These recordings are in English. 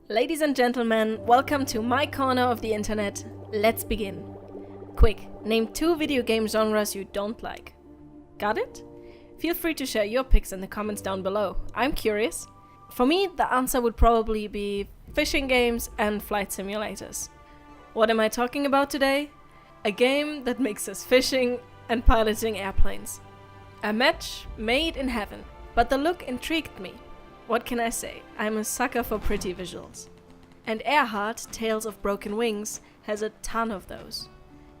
Ladies and gentlemen, welcome to my corner of the internet. Let's begin. Quick, name 2 video game genres you don't like. Got it? Feel free to share your picks in the comments down below. I'm curious. For me, the answer would probably be fishing games and flight simulators. What am I talking about today? A game that mixes fishing and piloting airplanes. A match made in heaven, but the look intrigued me. What can I say? I'm a sucker for pretty visuals. And Airheart, Tales of Broken Wings, has a ton of those.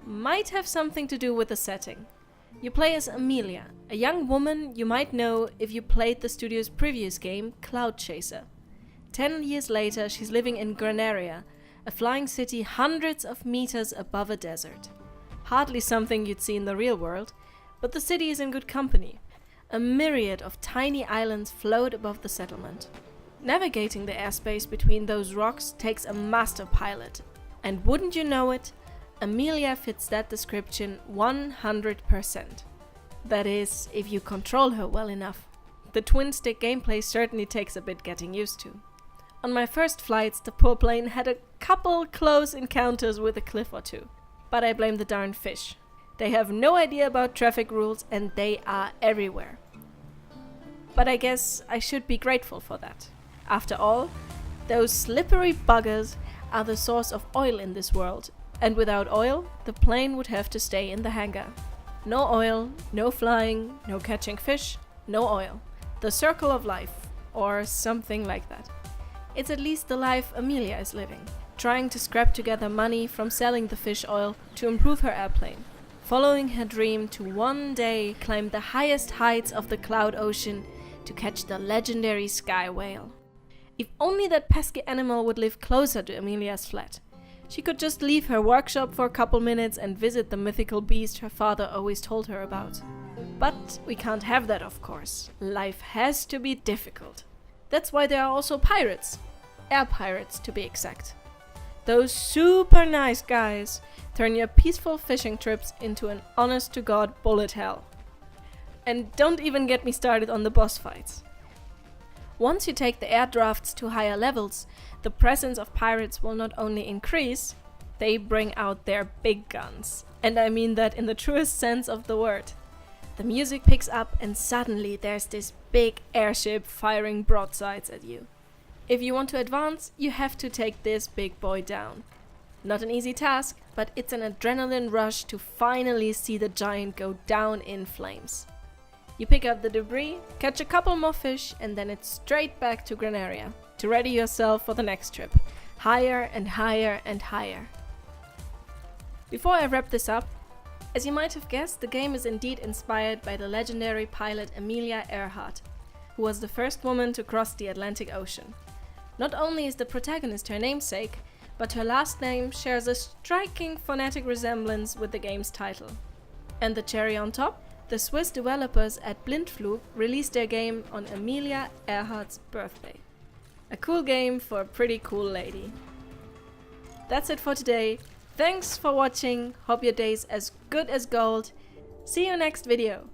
Might have something to do with the setting. You play as Amelia, a young woman you might know if you played the studio's previous game, Cloud Chaser. 10 years later, she's living in Granaria, a flying city hundreds of meters above a desert. Hardly something you'd see in the real world, but the city is in good company. A myriad of tiny islands float above the settlement. Navigating the airspace between those rocks takes a master pilot. And wouldn't you know it, Amelia fits that description 100%. That is, if you control her well enough. The twin-stick gameplay certainly takes a bit getting used to. On my first flights, the poor plane had a couple close encounters with a cliff or two. But I blame the darn fish. They have no idea about traffic rules and they are everywhere. But I guess I should be grateful for that. After all, those slippery buggers are the source of oil in this world, and without oil, the plane would have to stay in the hangar. No oil, no flying, no catching fish, no oil. The circle of life, or something like that. It's at least the life Amelia is living, trying to scrap together money from selling the fish oil to improve her airplane. Following her dream to one day climb the highest heights of the cloud ocean to catch the legendary sky whale. If only that pesky animal would live closer to Amelia's flat. She could just leave her workshop for a couple minutes and visit the mythical beast her father always told her about. But we can't have that, of course. Life has to be difficult. That's why there are also pirates. Air pirates, to be exact. Those super nice guys turn your peaceful fishing trips into an honest-to-God bullet hell. And don't even get me started on the boss fights. Once you take the air drafts to higher levels, the presence of pirates will not only increase, they bring out their big guns. And I mean that in the truest sense of the word. The music picks up and suddenly there's this big airship firing broadsides at you. If you want to advance, you have to take this big boy down. Not an easy task, but it's an adrenaline rush to finally see the giant go down in flames. You pick up the debris, catch a couple more fish, and then it's straight back to Granaria to ready yourself for the next trip. Higher and higher and higher. Before I wrap this up, as you might have guessed, the game is indeed inspired by the legendary pilot Amelia Earhart, who was the first woman to cross the Atlantic Ocean. Not only is the protagonist her namesake, but her last name shares a striking phonetic resemblance with the game's title. And the cherry on top? The Swiss developers at Blindflug released their game on Amelia Earhart's birthday. A cool game for a pretty cool lady. That's it for today. Thanks for watching. Hope your day's as good as gold. See you next video.